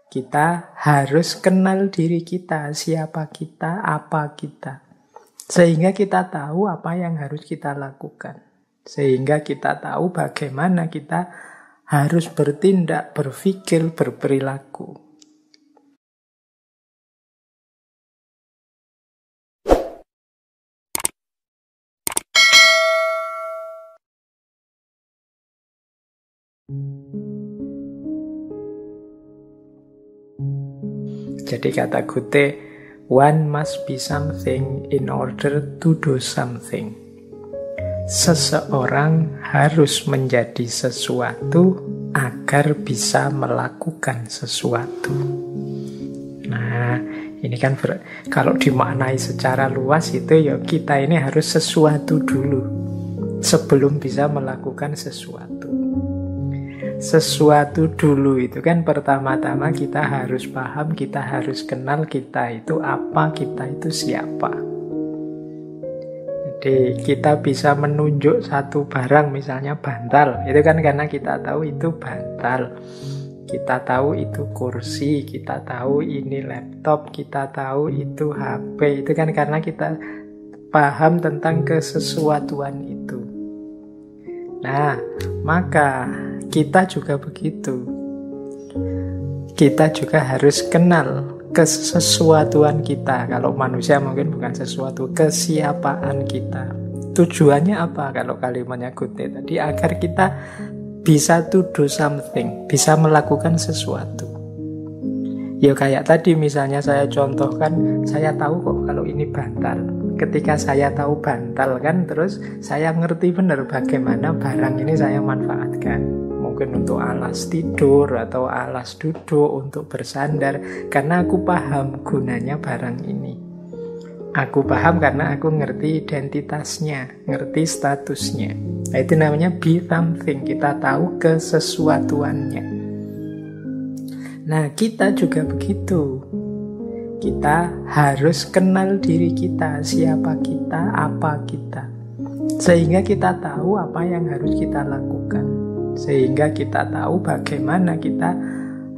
Kita harus kenal diri kita, siapa kita, apa kita. Sehingga kita tahu apa yang harus kita lakukan. Sehingga kita tahu bagaimana kita harus bertindak, berpikir, berperilaku. Jadi kata Goethe, one must be something in order to do something. Seseorang harus menjadi sesuatu agar bisa melakukan sesuatu. Nah, ini kan kalau dimaknai secara luas itu ya kita ini harus sesuatu dulu sebelum bisa melakukan sesuatu. Sesuatu dulu itu kan pertama-tama kita harus paham, kita harus kenal kita itu apa, kita itu siapa. Jadi kita bisa menunjuk satu barang, misalnya bantal, itu kan karena kita tahu itu bantal. Kita tahu itu kursi, kita tahu ini laptop, kita tahu itu HP, itu kan karena kita paham tentang kesesuatuan itu. Nah, maka kita juga begitu. Kita juga harus kenal kesesuatuan kita. Kalau manusia mungkin bukan sesuatu, kesiapaan kita. Tujuannya apa kalau kalimatnya Goethe tadi? Agar kita bisa to do something, bisa melakukan sesuatu. Ya kayak tadi misalnya saya contohkan, saya tahu kok kalau ini bantal. Ketika saya tahu bantal kan, terus saya ngerti benar bagaimana barang ini saya manfaatkan. Mungkin untuk alas tidur atau alas duduk, untuk bersandar. Karena aku paham gunanya barang ini. Aku paham karena aku ngerti identitasnya, ngerti statusnya. Nah, itu namanya be something, kita tahu kesesuatuannya. Nah, kita juga begitu. Kita harus kenal diri kita, siapa kita, apa kita. Sehingga kita tahu apa yang harus kita lakukan. Sehingga kita tahu bagaimana kita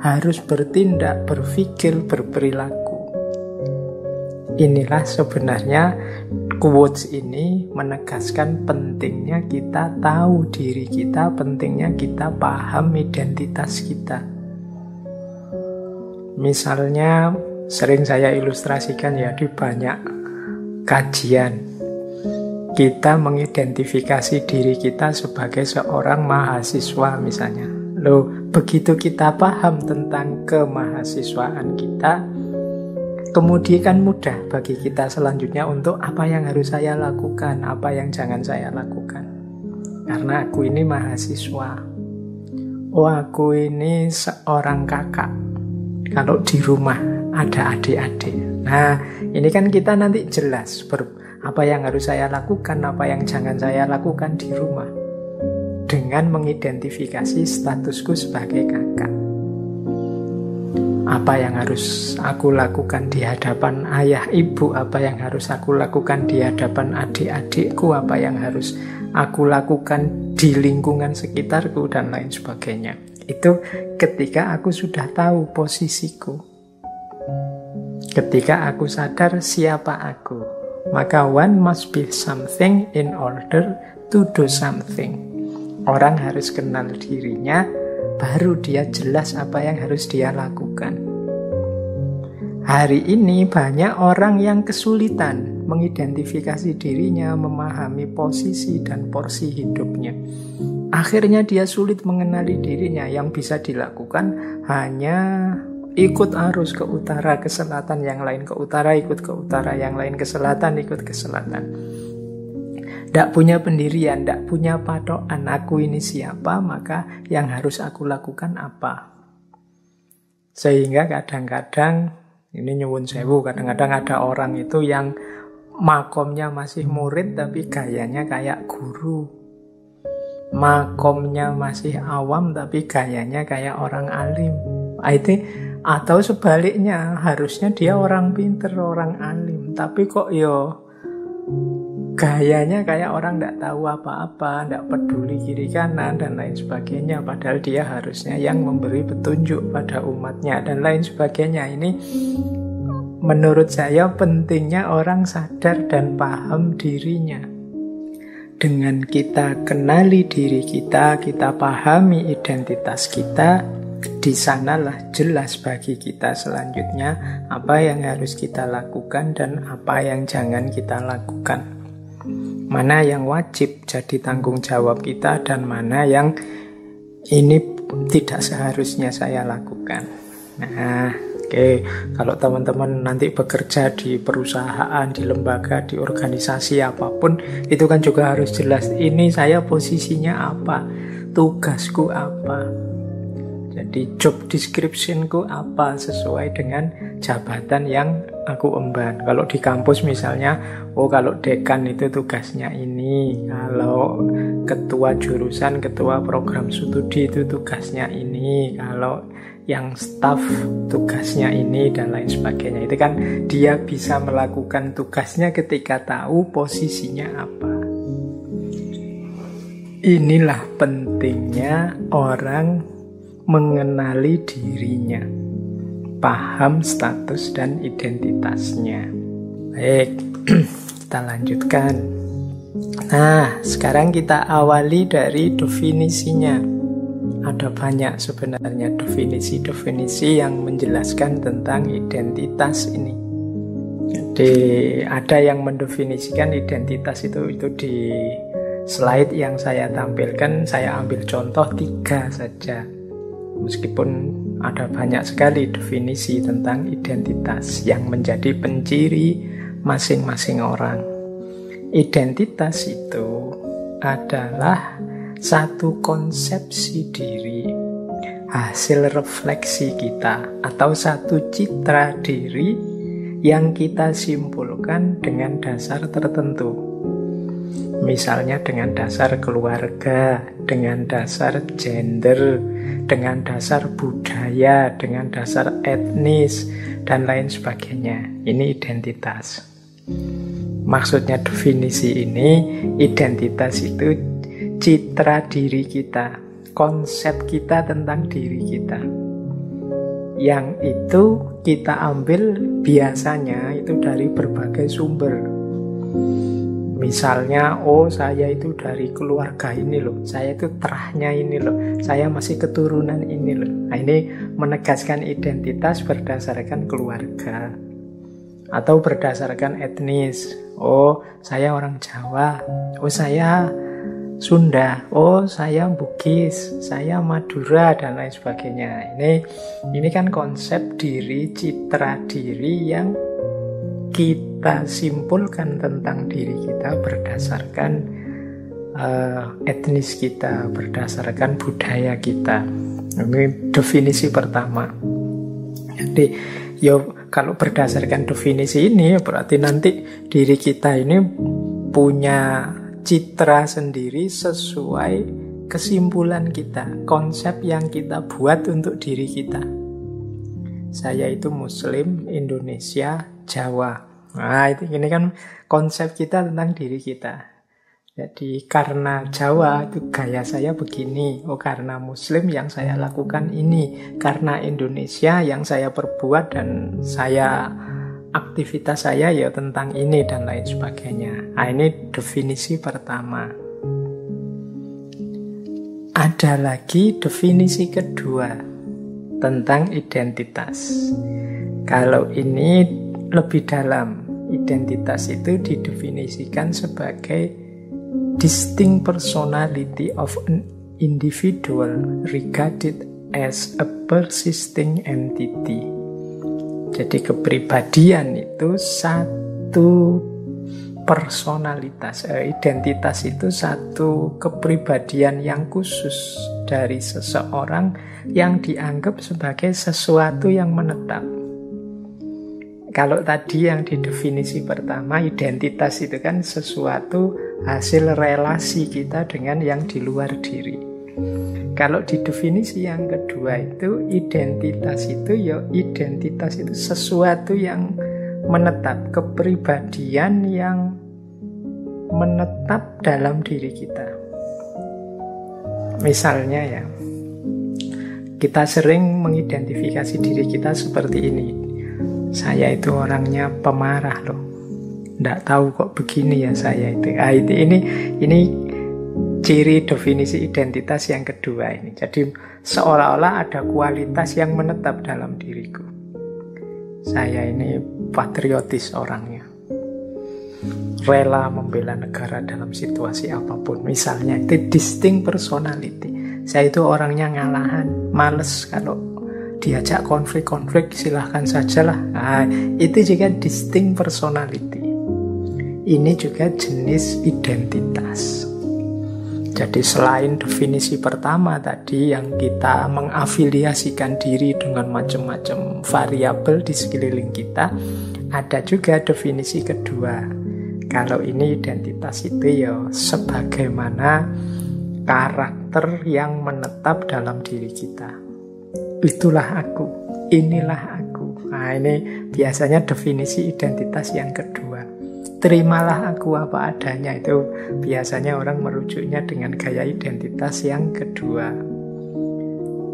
harus bertindak, berpikir, berperilaku. Inilah sebenarnya quotes ini menegaskan pentingnya kita tahu diri kita, pentingnya kita paham identitas kita. Misalnya sering saya ilustrasikan ya di banyak kajian. Kita mengidentifikasi diri kita sebagai seorang mahasiswa misalnya. Loh, begitu kita paham tentang kemahasiswaan kita, kemudian kan mudah bagi kita selanjutnya untuk apa yang harus saya lakukan, apa yang jangan saya lakukan. Karena aku ini mahasiswa. Oh, aku ini seorang kakak. Kalau di rumah ada adik-adik. Nah, ini kan kita nanti jelas apa yang harus saya lakukan, apa yang jangan saya lakukan di rumah. Dengan mengidentifikasi statusku sebagai kakak. Apa yang harus aku lakukan di hadapan ayah ibu, apa yang harus aku lakukan di hadapan adik-adikku, apa yang harus aku lakukan di lingkungan sekitarku, dan lain sebagainya. Itu ketika aku sudah tahu posisiku. Ketika aku sadar siapa aku, maka one must be something in order to do something. Orang harus kenal dirinya, baru dia jelas apa yang harus dia lakukan. Hari ini banyak orang yang kesulitan mengidentifikasi dirinya, memahami posisi dan porsi hidupnya. Akhirnya dia sulit mengenali dirinya. Yang bisa dilakukan hanya ikut arus ke utara, ke selatan, yang lain ke utara, ikut ke utara, yang lain ke selatan, ikut ke selatan. Tidak punya pendirian, tidak punya patokan, aku ini siapa, maka yang harus aku lakukan apa. Sehingga kadang-kadang, ini nyuwun sewu, kadang-kadang ada orang itu yang makomnya masih murid tapi gayanya kayak guru. Makomnya masih awam tapi gayanya kayak orang alim. Atau sebaliknya, harusnya dia orang pinter, orang alim, tapi kok gayanya kayak orang tidak tahu apa-apa, tidak peduli kiri kanan dan lain sebagainya, padahal dia harusnya yang memberi petunjuk pada umatnya dan lain sebagainya. Ini menurut saya pentingnya orang sadar dan paham dirinya. Dengan kita kenali diri kita, kita pahami identitas kita, di sanalah jelas bagi kita selanjutnya apa yang harus kita lakukan dan apa yang jangan kita lakukan. Mana yang wajib jadi tanggung jawab kita dan mana yang ini tidak seharusnya saya lakukan. Nah, oke. Kalau teman-teman nanti bekerja di perusahaan, di lembaga, di organisasi apapun, itu kan juga harus jelas. Ini saya posisinya apa, tugasku apa. Jadi job description-ku apa sesuai dengan jabatan yang aku emban. Kalau di kampus misalnya, kalau dekan itu tugasnya ini, kalau ketua jurusan, ketua program studi itu tugasnya ini, kalau yang staff tugasnya ini dan lain sebagainya. Itu kan dia bisa melakukan tugasnya ketika tahu posisinya apa. Inilah pentingnya orang mengenali dirinya, paham status dan identitasnya. Baik, kita lanjutkan. Nah, sekarang kita awali dari definisinya. Ada banyak sebenarnya definisi-definisi yang menjelaskan tentang identitas ini. Jadi ada yang mendefinisikan identitas itu di slide yang saya tampilkan. Saya ambil contoh 3 saja. Meskipun ada banyak sekali definisi tentang identitas yang menjadi penciri masing-masing orang. Identitas itu adalah satu konsepsi diri, hasil refleksi kita, atau satu citra diri yang kita simpulkan dengan dasar tertentu. Misalnya dengan dasar keluarga, dengan dasar gender, dengan dasar budaya, dengan dasar etnis, dan lain sebagainya. Ini identitas. Maksudnya definisi ini, identitas itu citra diri kita, konsep kita tentang diri kita. Yang itu kita ambil biasanya itu dari berbagai sumber. Misalnya, saya itu dari keluarga ini loh, saya itu terahnya ini loh, saya masih keturunan ini loh. Nah, ini menegaskan identitas berdasarkan keluarga atau berdasarkan etnis. Saya orang Jawa, saya Sunda, saya Bugis, saya Madura, dan lain sebagainya. Ini kan konsep diri, citra diri yang kita simpulkan tentang diri kita berdasarkan etnis kita, berdasarkan budaya kita. Ini definisi pertama. Jadi, kalau berdasarkan definisi ini, berarti nanti diri kita ini punya citra sendiri sesuai kesimpulan kita, konsep yang kita buat untuk diri kita. Saya itu Muslim, Indonesia, Jawa. Nah, ini kan konsep kita tentang diri kita. Jadi karena Jawa itu gaya saya begini, karena Muslim yang saya lakukan ini, karena Indonesia yang saya perbuat dan aktivitas saya ya tentang ini dan lain sebagainya. Nah, ini definisi pertama. Ada lagi definisi kedua tentang identitas. Kalau ini lebih dalam, identitas itu didefinisikan sebagai distinct personality of an individual regarded as a persisting entity. Jadi kepribadian itu satu personalitas, identitas itu satu kepribadian yang khusus dari seseorang yang dianggap sebagai sesuatu yang menetap. Kalau tadi yang di definisi pertama, identitas itu kan sesuatu hasil relasi kita dengan yang di luar diri. Kalau di definisi yang kedua itu, identitas itu sesuatu yang menetap, kepribadian yang menetap dalam diri kita. Misalnya ya, kita sering mengidentifikasi diri kita seperti ini. Saya itu orangnya pemarah loh. Nggak tahu kok begini ya saya itu. Ini ciri definisi identitas yang kedua ini. Jadi seolah-olah ada kualitas yang menetap dalam diriku. Saya ini patriotis orangnya. Rela membela negara dalam situasi apapun. Misalnya itu distinct personality. Saya itu orangnya ngalahan, males kalau diajak konflik-konflik, silahkan sajalah. Nah, itu juga distinct personality. Ini juga jenis identitas. Jadi selain definisi pertama tadi yang kita mengafiliasikan diri dengan macam-macam variabel di sekeliling kita, ada juga definisi kedua. Kalau ini identitas itu ya sebagaimana karakter yang menetap dalam diri kita. Itulah aku, inilah aku. Nah, ini biasanya definisi identitas yang kedua. Terimalah aku apa adanya, itu biasanya orang merujuknya dengan gaya identitas yang kedua.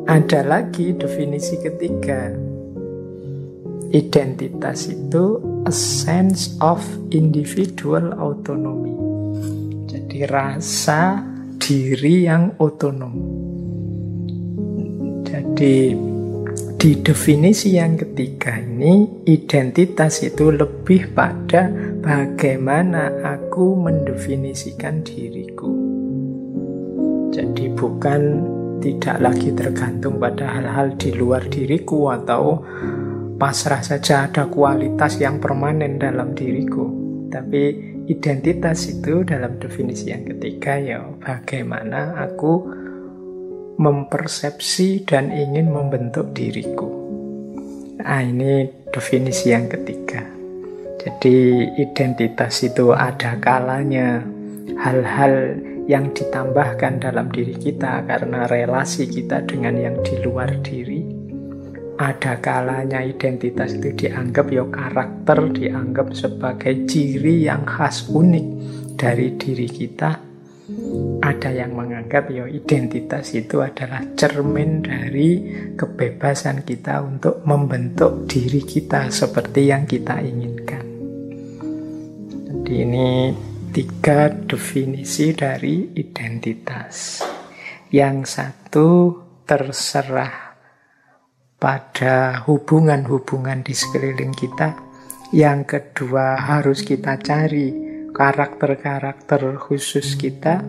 Ada lagi definisi ketiga. Identitas itu a sense of individual autonomy. Jadi rasa diri yang otonom. Jadi di definisi yang ketiga ini, identitas itu lebih pada bagaimana aku mendefinisikan diriku. Jadi bukan tidak lagi tergantung pada hal-hal di luar diriku atau pasrah saja ada kualitas yang permanen dalam diriku. Tapi identitas itu dalam definisi yang ketiga ya bagaimana aku mempersepsi dan ingin membentuk diriku. Nah, ini definisi yang ketiga. Jadi identitas itu ada kalanya hal-hal yang ditambahkan dalam diri kita karena relasi kita dengan yang di luar diri. Ada kalanya identitas itu dianggap ya karakter, dianggap sebagai ciri yang khas unik dari diri kita. Ada yang menganggap ya identitas itu adalah cermin dari kebebasan kita untuk membentuk diri kita seperti yang kita inginkan. Jadi ini 3 definisi dari identitas. Yang satu terserah pada hubungan-hubungan di sekeliling kita. Yang kedua harus kita cari karakter-karakter khusus kita.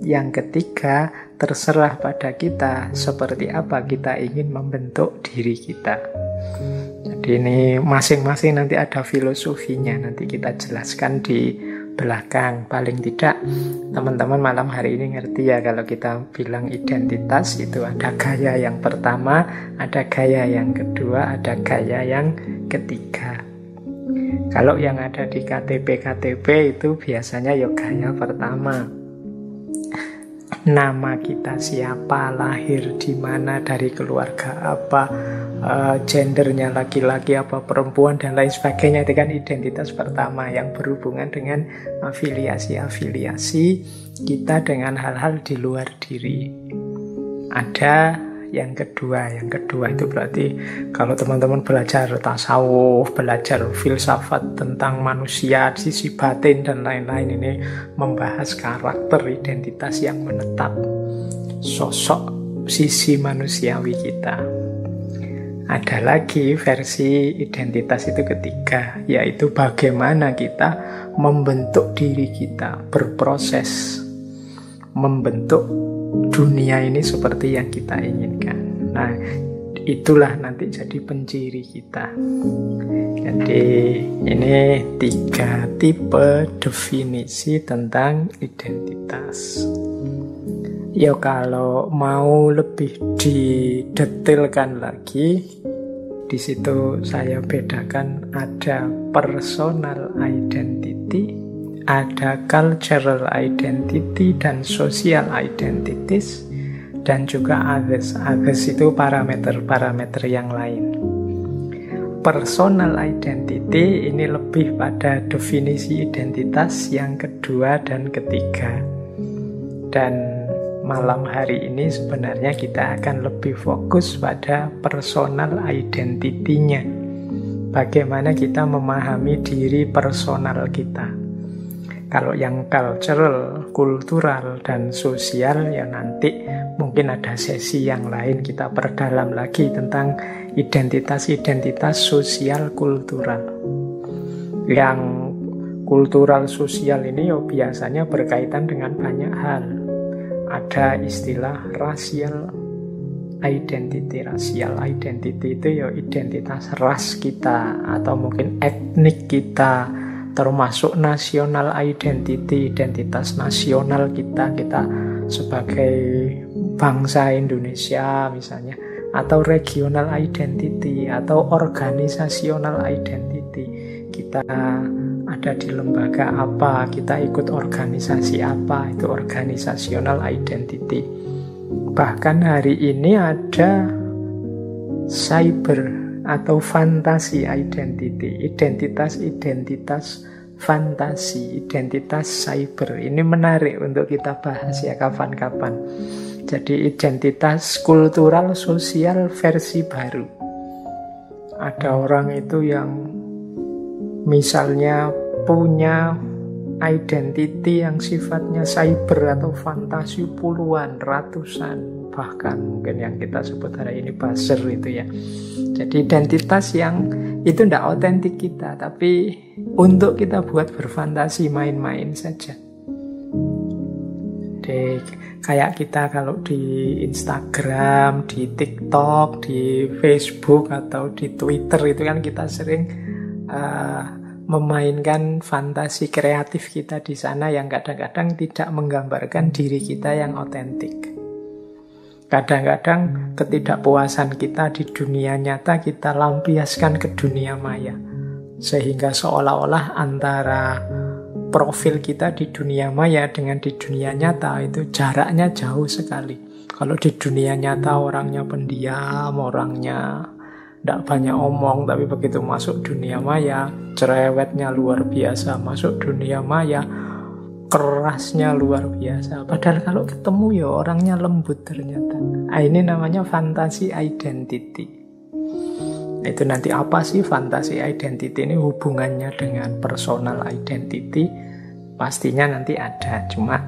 Yang ketiga terserah pada kita seperti apa kita ingin membentuk diri kita. Jadi ini masing-masing nanti ada filosofinya, nanti kita jelaskan di belakang. Paling tidak teman-teman malam hari ini ngerti ya, kalau kita bilang identitas itu ada gaya yang pertama, ada gaya yang kedua, ada gaya yang ketiga. Kalau yang ada di KTP itu biasanya ya gaya pertama. Nama kita siapa, lahir di mana, dari keluarga apa, gendernya laki-laki apa perempuan dan lain sebagainya. Itu kan identitas pertama yang berhubungan dengan afiliasi-afiliasi kita dengan hal-hal di luar diri. Ada yang kedua itu berarti kalau teman-teman belajar tasawuf, belajar filsafat tentang manusia, sisi batin dan lain-lain, ini membahas karakter identitas yang menetap, sosok sisi manusiawi kita. Ada lagi versi identitas itu ketiga, yaitu bagaimana kita membentuk diri kita, berproses membentuk dunia ini seperti yang kita inginkan. Nah, itulah nanti jadi penciri kita. Jadi ini 3 tipe definisi tentang identitas. Ya kalau mau lebih didetailkan lagi, di situ saya bedakan ada personal identity, ada cultural identity dan social identities, dan juga others. Others itu parameter-parameter yang lain. personal identity ini lebih pada definisi identitas yang kedua dan ketiga. Dan malam hari ini sebenarnya kita akan lebih fokus pada personal identity-nya. Bagaimana kita memahami diri personal kita. Kalau yang cultural, kultural, dan sosial ya nanti mungkin ada sesi yang lain kita perdalam lagi tentang identitas-identitas sosial kultural. Yang kultural sosial ini ya biasanya berkaitan dengan banyak hal. Ada istilah racial identity. Racial identity itu ya identitas ras kita atau mungkin etnik kita, termasuk national identity, identitas nasional kita sebagai bangsa Indonesia misalnya, atau regional identity atau organisational identity. Kita ada di lembaga apa, kita ikut organisasi apa, itu organisational identity. Bahkan hari ini ada cyber atau fantasi identity, identitas fantasi, identitas cyber. Ini menarik untuk kita bahas ya kapan-kapan. Jadi identitas kultural sosial versi baru. Ada orang itu yang misalnya punya identity yang sifatnya cyber atau fantasi puluhan, ratusan, bahkan mungkin yang kita sebut hari ini buzzer itu ya. Jadi identitas yang itu tidak otentik kita, tapi untuk kita buat berfantasi, main-main saja. Jadi kayak kita kalau di Instagram, di TikTok, di Facebook atau di Twitter itu kan kita sering memainkan fantasi kreatif kita di sana yang kadang-kadang tidak menggambarkan diri kita yang otentik. Kadang-kadang ketidakpuasan kita di dunia nyata kita lampiaskan ke dunia maya. Sehingga seolah-olah antara profil kita di dunia maya dengan di dunia nyata itu jaraknya jauh sekali. Kalau di dunia nyata orangnya pendiam, orangnya tidak banyak omong, tapi begitu masuk dunia maya, cerewetnya luar biasa. Masuk dunia maya, kerasnya luar biasa. Padahal kalau ketemu ya orangnya lembut ternyata. Ini namanya fantasi identity. Itu nanti apa sih fantasi identity ini hubungannya dengan personal identity? Pastinya nanti ada. Cuma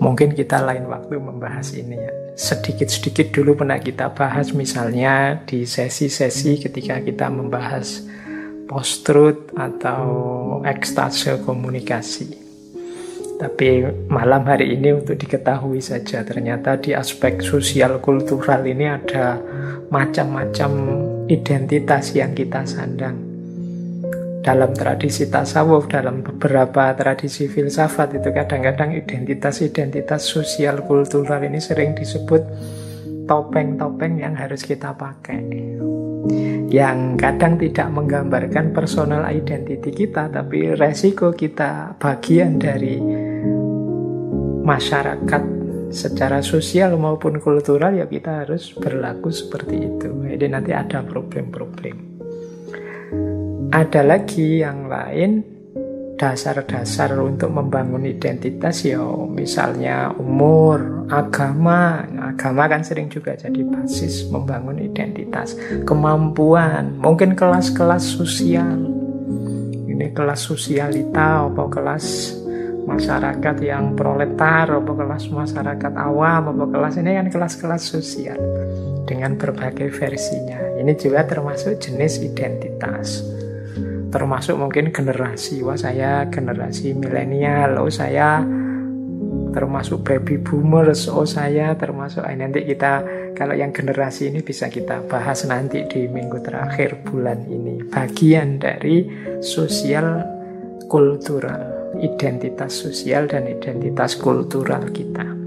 mungkin kita lain waktu membahas ini ya. Sedikit-sedikit dulu pernah kita bahas misalnya di sesi-sesi ketika kita membahas post-truth atau ekstase komunikasi. Tapi malam hari ini untuk diketahui saja, ternyata di aspek sosial kultural ini ada macam-macam identitas yang kita sandang. Dalam tradisi tasawuf, dalam beberapa tradisi filsafat itu kadang-kadang identitas-identitas sosial kultural ini sering disebut topeng-topeng yang harus kita pakai. Yang kadang tidak menggambarkan personal identity kita, tapi resiko kita bagian dari masyarakat secara sosial maupun kultural, ya kita harus berlaku seperti itu. Jadi nanti ada problem-problem. Ada lagi yang lain, dasar-dasar untuk membangun identitas ya misalnya umur, agama. Agama kan sering juga jadi basis membangun identitas. Kemampuan, mungkin kelas-kelas sosial. Ini kelas sosialita atau kelas masyarakat yang proletar, apa kelas masyarakat awam, apa kelas ini kan kelas-kelas sosial dengan berbagai versinya. Ini juga termasuk jenis identitas. Termasuk mungkin generasi, wah saya generasi milenial, oh saya termasuk baby boomers, oh saya termasuk, nanti kita kalau yang generasi ini bisa kita bahas nanti di minggu terakhir bulan ini. Bagian dari sosial kultural, identitas sosial dan identitas kultural kita.